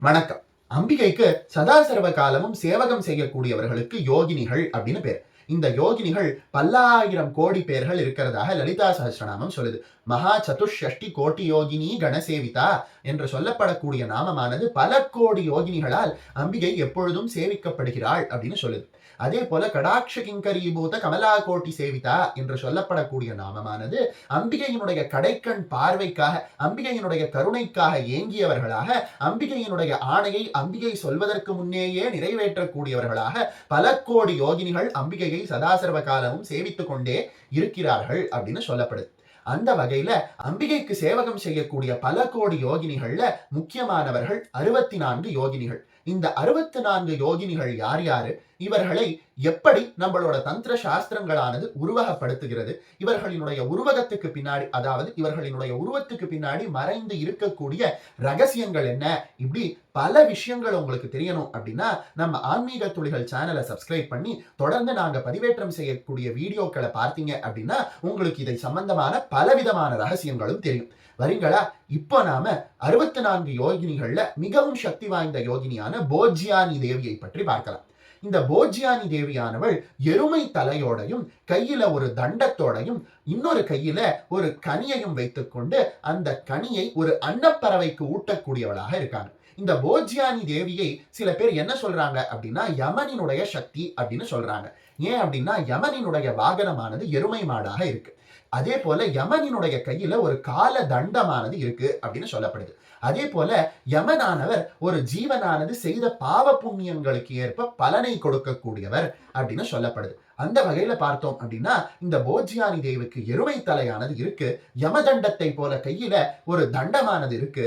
வணக்கம். அம்பிகைக்கு சதா சர்வ காலமும் சேவகம் செய்யக்கூடியவர்களுக்கு யோகினிகள் அப்படின்னு பேர். இந்த யோகினிகள் பல்லாயிரம் கோடி பேர்கள் இருக்கிறதாக லலிதா சஹஸ்ரநாமம் சொல்லுது. மகா சதுஷ்டி கோட்டி யோகினி கணசேவிதா என்று சொல்லப்படக்கூடிய நாமமானது பல கோடி யோகினிகளால் அம்பிகை எப்பொழுதும் சேவிக்கப்படுகிறாள் அப்படின்னு சொல்லுது. அதே போல கடாட்ச கிங்கரீபூத கமலா கோட்டி சேவிதா என்று சொல்லப்படக்கூடிய நாமமானது அம்பிகையினுடைய கடைக்கண் பார்வைக்காக, அம்பிகையினுடைய கருணைக்காக ஏங்கியவர்களாக, அம்பிகையினுடைய ஆணையை அம்பிகை சொல்வதற்கு முன்னேயே நிறைவேற்றக்கூடியவர்களாக பல கோடி யோகினிகள் அம்பிகையை சதாசர்வ காலமும் சேவித்துக் கொண்டே இருக்கிறார்கள் அப்படின்னு சொல்லப்படுது. அந்த வகையில அம்பிகைக்கு சேவகம் செய்யக்கூடிய பல கோடி யோகினிகள்ல முக்கியமானவர்கள் 64 யோகினிகள். இந்த 64 யோகினிகள் யார் யாரு, இவர்களை எப்படி நம்மளோட தந்திர சாஸ்திரங்களானது உருவகப்படுத்துகிறது, இவர்களினுடைய உருவகத்துக்கு பின்னாடி, அதாவது இவர்களினுடைய உருவத்துக்கு பின்னாடி மறைந்து இருக்கக்கூடிய ரகசியங்கள் என்ன, இப்படி பல விஷயங்கள் உங்களுக்கு தெரியணும் அப்படின்னா நம்ம ஆன்மீக துளிகள் சேனலை சப்ஸ்கிரைப் பண்ணி தொடர்ந்து நாங்க பதிவேற்றம் செய்யக்கூடிய வீடியோக்களை பார்த்தீங்க அப்படின்னா உங்களுக்கு இதை சம்பந்தமான பலவிதமான ரகசியங்களும் தெரியும். வரீங்களா? இப்போ நாம 64 யோகினிகள்ல மிகவும் சக்தி வாய்ந்த யோகினியான போஜ்யானி தேவியை பற்றி பார்க்கலாம். இந்த போஜ்யானி தேவியானவள் எருமை தலையோடையும் கையில ஒரு தண்டத்தோடையும் இன்னொரு கையில ஒரு கனியையும் வைத்துக்கொண்டு அந்த கனியை ஒரு அன்னப்பறவைக்கு ஊட்டக்கூடியவளாக இருக்காங்க. இந்த போஜ்யானி தேவியை சில பேர் என்ன சொல்றாங்க அப்படின்னா யமனினுடைய சக்தி அப்படின்னு சொல்றாங்க. ஏன் அப்படின்னா யமனினுடைய வாகனமானது எருமை மாடாக இருக்கு. அதே போல யமனினுடைய கையில ஒரு கால தண்டமானது இருக்கு அப்படின்னு சொல்லப்படுது. அதே போல யமனானவர் ஒரு ஜீவனானது செய்த பாவ புண்ணியங்களுக்கு ஏற்ப பலனை கொடுக்கக்கூடியவர் அப்படின்னு சொல்லப்படுது. அந்த வகையில பார்த்தோம் அப்படின்னா இந்த போஜ்யானி தேவிக்கு எருமை தலையானது இருக்கு, யமதண்டத்தை போல கையில ஒரு தண்டமானது இருக்கு,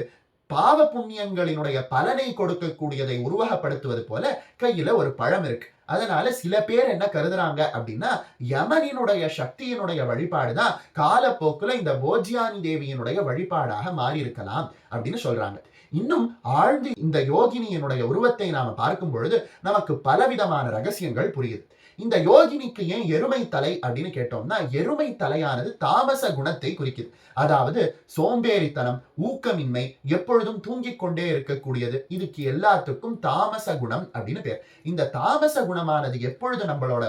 பாவ புண்ணியங்களினுடைய பலனை கொடுக்கக்கூடியதை உருவகப்படுத்துவது போல கையில ஒரு பழம் இருக்கு. அதனால சில பேர் என்ன கருதுறாங்க அப்படின்னா யமனினுடைய சக்தியினுடைய வழிபாடுதான் காலப்போக்குல இந்த போஜ்யானி தேவியினுடைய வழிபாடாக மாறி இருக்கலாம் அப்படின்னு சொல்றாங்க. இன்னும் ஆழ்ந்து இந்த யோகினியினுடைய உருவத்தை நாம பார்க்கும் பொழுது நமக்கு பலவிதமான ரகசியங்கள் புரியுது. இந்த யோகினிக்கு ஏன் எருமை தலை அப்படின்னு கேட்டோம்னா எருமை தலையானது தாமச குணத்தை குறிக்குது. அதாவது சோம்பேறித்தனம், ஊக்கமின்மை, எப்பொழுதும் தூங்கிக் கொண்டே இருக்கக்கூடியது, இதுக்கு எல்லாத்துக்கும் தாமச குணம் அப்படின்னு பேர். இந்த தாமச குணமானது எப்பொழுது நம்மளோட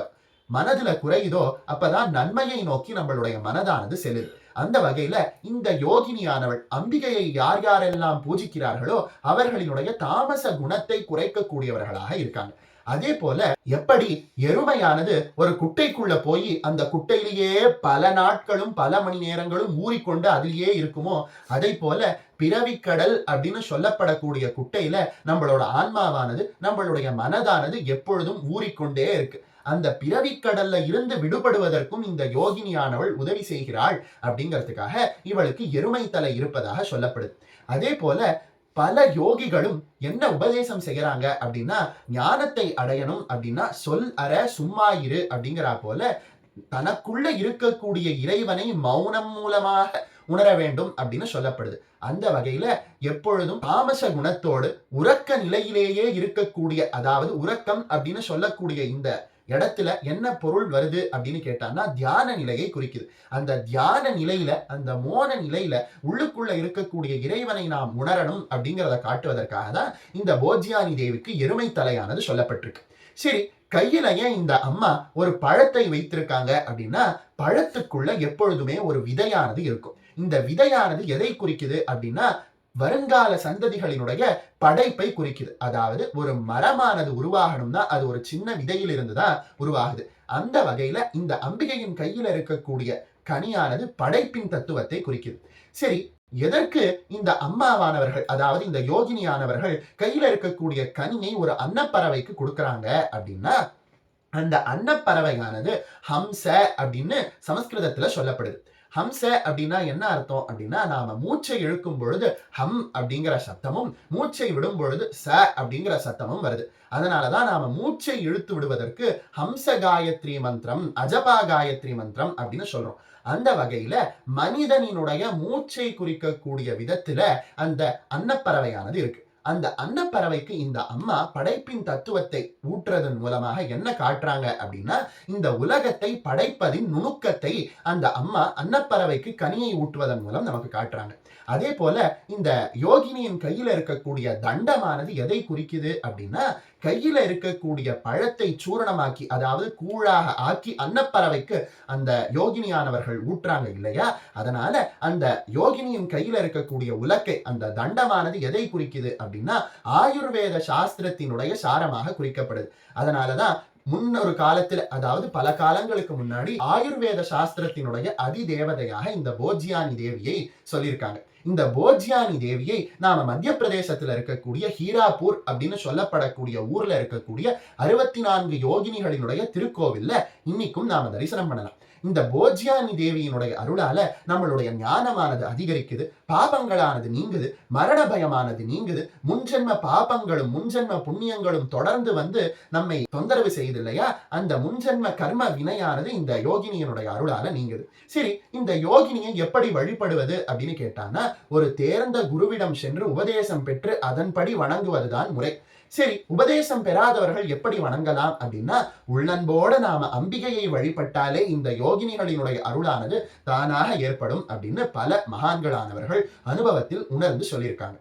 மனதுல குறையுதோ அப்பதான் நன்மையை நோக்கி நம்மளுடைய மனதானது செல்லுது. அந்த வகையில இந்த யோகினியானவள் அம்பிகையை யார் யாரெல்லாம் பூஜிக்கிறார்களோ அவர்களினுடைய தாமச குணத்தை குறைக்கக்கூடியவர்களாக இருக்காங்க. அதே போல எப்படி எருமையானது ஒரு குட்டைக்குள்ள போய் அந்த குட்டையிலேயே பல நாட்களும் பல மணி நேரங்களும் ஊறிக்கொண்டு அதிலேயே இருக்குமோ, அதை போல பிறவிக்கடல் அப்படின்னு சொல்லப்படக்கூடிய குட்டையில நம்மளோட ஆன்மாவானது, நம்மளுடைய மனதானது எப்பொழுதும் ஊறிக்கொண்டே இருக்கு. அந்த பிறவிக்கடல்ல இருந்து விடுபடுவதற்கும் இந்த யோகினியானவள் உதவி செய்கிறாள் அப்படிங்கிறதுக்காக இவளுக்கு எருமை தலை இருப்பதாக சொல்லப்படுது. அதே போல பல யோகிகளும் என்ன உபதேசம் செய்யறாங்க அப்படின்னா ஞானத்தை அடையணும் அப்படின்னா சொல் அற சும்மா இரு அப்படிங்கிறா போல தனக்குள்ள இருக்கக்கூடிய இறைவனை மௌனம் மூலமாக உணர வேண்டும் அப்படின்னு சொல்லப்படுது. அந்த வகையில எப்பொழுதும் தாமச குணத்தோடு உறக்க நிலையிலேயே இருக்கக்கூடிய, அதாவது உறக்கம் அப்படின்னு சொல்லக்கூடிய இந்த இடத்துல என்ன பொருள் வருது அப்படின்னு கேட்டான்னா தியான நிலையை குறிக்குது. அந்த தியான நிலையில, அந்த மோன நிலையில உள்ளுக்குள்ள இருக்கக்கூடிய இறைவனை நாம் உணரணும் அப்படிங்கிறத காட்டுவதற்காக தான் இந்த போஜ்யானி தேவிக்கு எருமை தலையானது சொல்லப்பட்டிருக்கு. சரி, கையில ஏன் இந்த அம்மா ஒரு பழத்தை வைத்திருக்காங்க அப்படின்னா பழத்துக்குள்ள எப்பொழுதுமே ஒரு விதையானது இருக்கும். இந்த விதையானது எதை குறிக்குது அப்படின்னா வருங்கால சந்ததிகளினுடைய படைப்பை குறிக்குது. அதாவது ஒரு மரமானது உருவாகணும்னா அது ஒரு சின்ன விதையில் இருந்துதான் உருவாகுது. அந்த வகையில இந்த அம்பிகையின் கையில இருக்கக்கூடிய கனியானது படைப்பின் தத்துவத்தை குறிக்குது. சரி, எதற்கு இந்த அம்மாவானவர்கள், அதாவது இந்த யோகினியானவர்கள் கையில இருக்கக்கூடிய கனியை ஒரு அன்னப்பறவைக்கு கொடுக்கறாங்க அப்படின்னா அந்த அன்னப்பறவையானது ஹம்ச அப்படின்னு சமஸ்கிருதத்துல சொல்லப்படுது. ஹம்ச அப்படின்னா என்ன அர்த்தம் அப்படின்னா நாம மூச்சை இழுக்கும் பொழுது ஹம் அப்படிங்கிற சத்தமும் மூச்சை விடும் பொழுது ச அப்படிங்கிற சத்தமும் வருது. அதனாலதான் நாம மூச்சை இழுத்து விடுவதற்கு ஹம்ச காயத்ரி மந்திரம், அஜபா காயத்ரி மந்திரம் அப்படின்னு சொல்றோம். அந்த வகையில மனிதனினுடைய மூச்சை குறிக்கக்கூடிய விதத்துல அந்த அன்னப்பறவையானது இருக்கு. அந்த அன்னப்பறவைக்கு இந்த அம்மா படைப்பின் தத்துவத்தை ஊற்றுறதன் மூலமாக என்ன காட்டுறாங்க அப்படின்னா இந்த உலகத்தை படைப்பதின் நுணுக்கத்தை அந்த அம்மா அன்னப்பறவைக்கு கனியை ஊட்டுவதன் மூலம் நமக்கு காட்டுறாங்க. அதே போல இந்த யோகினியின் கையில இருக்கக்கூடிய தண்டமானது எதை குறிக்குது அப்படின்னா, கையில இருக்கக்கூடிய பழத்தை சூரணமாக்கி, அதாவது கூழாக ஆக்கி அன்னப்பறவைக்கு அந்த யோகினியானவர்கள் ஊட்டுறாங்க இல்லையா? அதனால அந்த யோகினியின் கையில இருக்கக்கூடிய உலக்கை, அந்த தண்டமானது எதை குறிக்குது அப்படின்னா, ஆயுர்வேத சாஸ்திரத்தினுடைய சாரமாக குறிக்கப்படுது. அதனாலதான் முன்னொரு காலத்துல, அதாவது பல காலங்களுக்கு முன்னாடி ஆயுர்வேத சாஸ்திரத்தினுடைய அதிதேவதையாக இந்த போஜ்யானி தேவியை சொல்லியிருக்காங்க. இந்த போஜ்யானி தேவியை நாம மத்திய பிரதேசத்துல இருக்கக்கூடிய ஹீராப்பூர் அப்படின்னு சொல்லப்படக்கூடிய ஊர்ல இருக்கக்கூடிய 64 யோகினிகளினுடைய திருக்கோவில்ல இன்னைக்கும் நாம தரிசனம் பண்ணலாம். இந்த போஜ்யானி தேவியினுடைய அருளால நம்மளுடைய ஞானமானது அதிகரிக்குது, பாபங்களானது நீங்குது, மரண பயமானது நீங்குது, முன்ஜென்ம பாபங்களும் முன்ஜென்ம புண்ணியங்களும் தொடர்ந்து வந்து நம்மை தொந்தரவு செய்யுது இல்லையா? அந்த முன்ஜென்ம கர்ம வினையானது இந்த யோகினியினுடைய அருளால நீங்குது. சரி, இந்த யோகினியை எப்படி வழிபடுவது அப்படின்னு கேட்டான்னா, ஒரு தேர்ந்த குருவிடம் சென்று உபதேசம் பெற்று அதன்படி வணங்குவதுதான் முறை. சரி, உபதேசம் பெறாதவர்கள் எப்படி வணங்கலாம் அப்படின்னா, உள்ளன்போட நாம அம்பிகையை வழிபட்டாலே இந்த யோகினிகளினுடைய அருளானது தானாக ஏற்படும் அப்படின்னு பல மகான்களானவர்கள் அனுபவத்தில் உணர்ந்து சொல்லியிருக்காங்க.